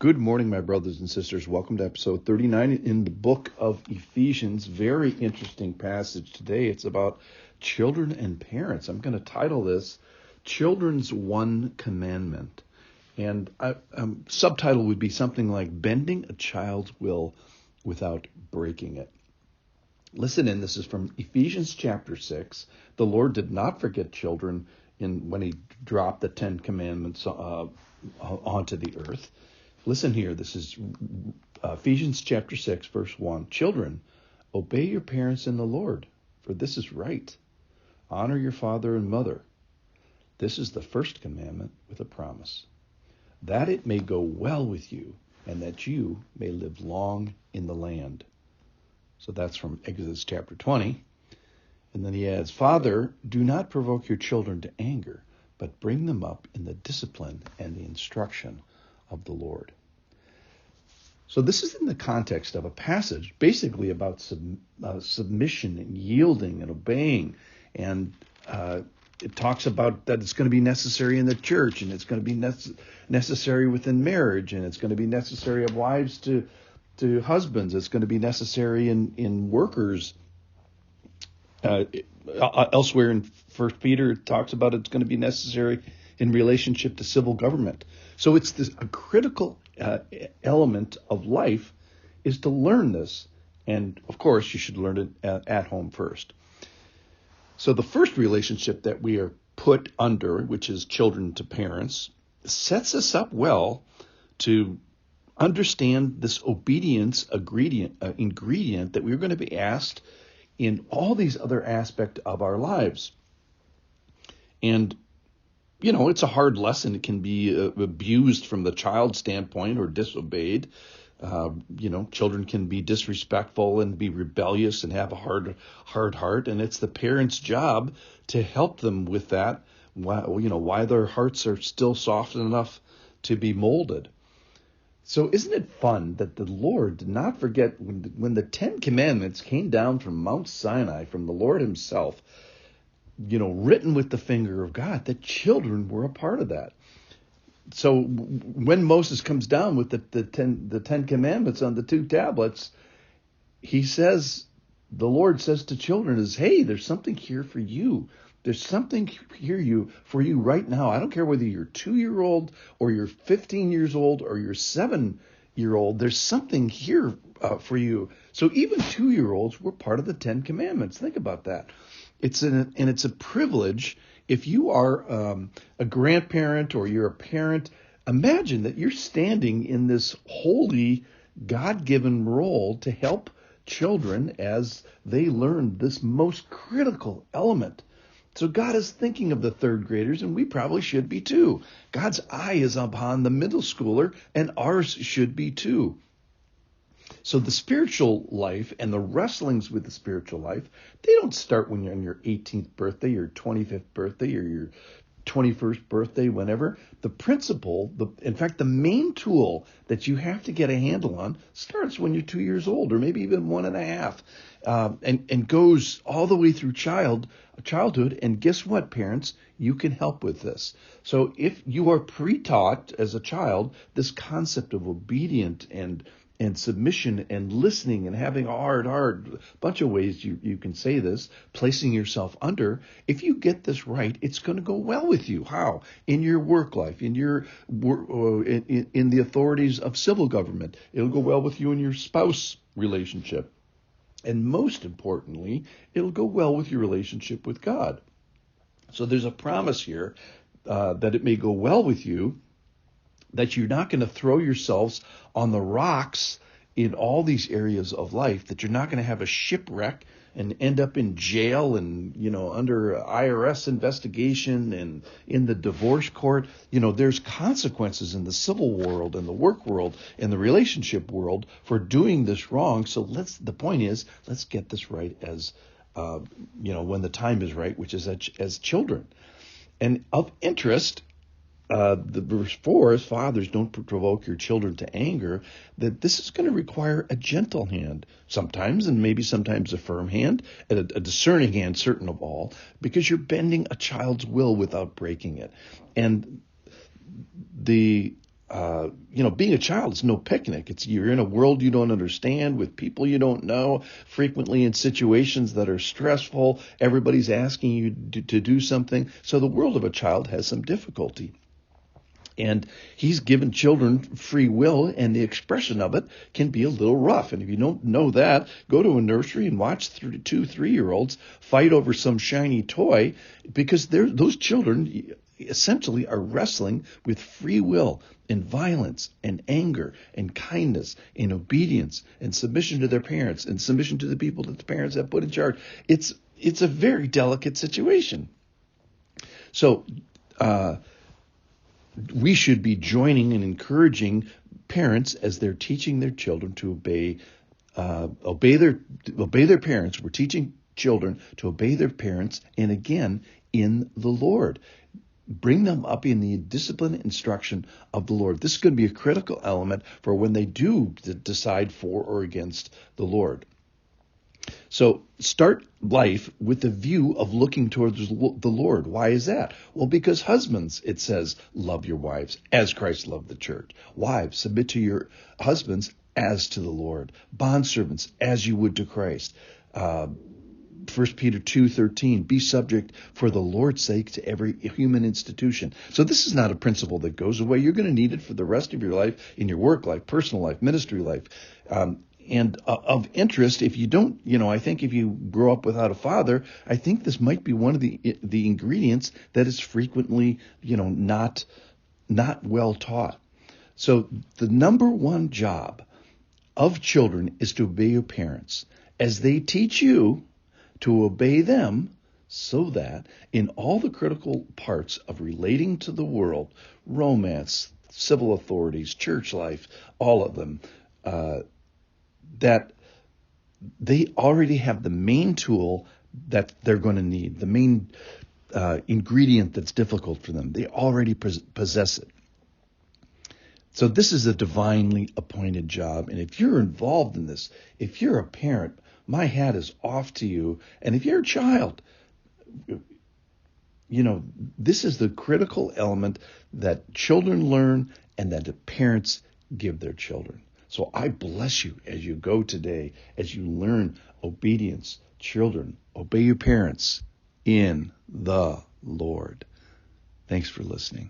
Good morning, my brothers and sisters. Welcome to episode 39 in the book of Ephesians. Very interesting passage today. It's about children and parents. I'm going to title this Children's One Commandment. And subtitle would be something like Bending a Child's Will Without Breaking It. Listen in, this is from Ephesians chapter 6. The Lord did not forget children when he dropped the Ten Commandments onto the earth. Listen here, this is Ephesians chapter 6, verse 1. Children, obey your parents in the Lord, for this is right. Honor your father and mother. This is the first commandment with a promise, that it may go well with you and that you may live long in the land. So that's from Exodus chapter 20. And then he adds, Father, do not provoke your children to anger, but bring them up in the discipline and the instruction of the Lord. So this is in the context of a passage basically about submission and yielding and obeying. And it talks about that it's going to be necessary in the church, and it's going to be necessary within marriage, and it's going to be necessary of wives to husbands. It's going to be necessary in workers. Elsewhere in 1 Peter, it talks about it's going to be necessary in relationship to civil government. So it's a critical element of life is to learn this. And, of course, you should learn it at home first. So the first relationship that we are put under, which is children to parents, sets us up well to understand this obedience ingredient that we're going to be asked in all these other aspects of our lives. And it's a hard lesson. It can be abused from the child standpoint or disobeyed. Children can be disrespectful and be rebellious and have a hard heart. And it's the parent's job to help them with that, why their hearts are still soft enough to be molded. So isn't it fun that the Lord did not forget when the Ten Commandments came down from Mount Sinai, from the Lord himself, written with the finger of God, that children were a part of that. So when Moses comes down with the Ten Commandments on the two tablets, the Lord says to children hey, there's something here for you. There's something here for you right now. I don't care whether you're 2-year-old or you're 15 years old or you're 7-year-old. There's something here for you. So even 2-year-olds were part of the Ten Commandments. Think about that. It's a privilege. If you are a grandparent or you're a parent, imagine that you're standing in this holy, God-given role to help children as they learn this most critical element. So God is thinking of the third graders, and we probably should be too. God's eye is upon the middle schooler, and ours should be too. So the spiritual life and the wrestlings with the spiritual life, they don't start when you're on your 18th birthday, your 25th birthday, or your 21st birthday, whenever. The principle, in fact, the main tool that you have to get a handle on starts when you're 2 years old, or maybe even 1.5, and goes all the way through childhood. And guess what, parents? You can help with this. So if you are pre-taught as a child this concept of obedient and submission and listening and having a hard bunch of ways you can say this, placing yourself under. If you get this right, it's going to go well with you. How? In your work life, in your in the authorities of civil government. It'll go well with you in your spouse relationship. And most importantly, it'll go well with your relationship with God. So there's a promise here that it may go well with you, that you're not going to throw yourselves on the rocks in all these areas of life, that you're not going to have a shipwreck and end up in jail and, under IRS investigation and in the divorce court. There's consequences in the civil world and the work world and the relationship world for doing this wrong. So the point is, let's get this right as, when the time is right, which is as children. And of interest, the verse 4 is, fathers, don't provoke your children to anger, that this is going to require a gentle hand sometimes, and maybe sometimes a firm hand, and a discerning hand, certain of all, because you're bending a child's will without breaking it. And the being a child is no picnic. You're in a world you don't understand with people you don't know, frequently in situations that are stressful. Everybody's asking you to do something. So the world of a child has some difficulty. And he's given children free will, and the expression of it can be a little rough. And if you don't know that, go to a nursery and watch 2-3-year-olds fight over some shiny toy, because those children essentially are wrestling with free will and violence and anger and kindness and obedience and submission to their parents and submission to the people that the parents have put in charge. It's a very delicate situation. So we should be joining and encouraging parents as they're teaching their children to obey their parents. We're teaching children to obey their parents, and again, in the Lord. Bring them up in the discipline and instruction of the Lord. This is going to be a critical element for when they do decide for or against the Lord. So start life with the view of looking towards the Lord. Why is that? Well, because husbands, it says, love your wives as Christ loved the church. Wives, submit to your husbands as to the Lord. Bondservants, as you would to Christ. 1 Peter 2:13, be subject for the Lord's sake to every human institution. So this is not a principle that goes away. You're going to need it for the rest of your life, in your work life, personal life, ministry life. And of interest, if you don't, I think if you grow up without a father, I think this might be one of the ingredients that is frequently, not well taught. So the number one job of children is to obey your parents as they teach you to obey them, so that in all the critical parts of relating to the world, romance, civil authorities, church life, all of them, that they already have the main tool that they're going to need, the main ingredient that's difficult for them. They already possess it. So this is a divinely appointed job. And if you're involved in this, if you're a parent, my hat is off to you. And if you're a child, this is the critical element that children learn and that the parents give their children. So I bless you as you go today, as you learn obedience. Children, obey your parents in the Lord. Thanks for listening.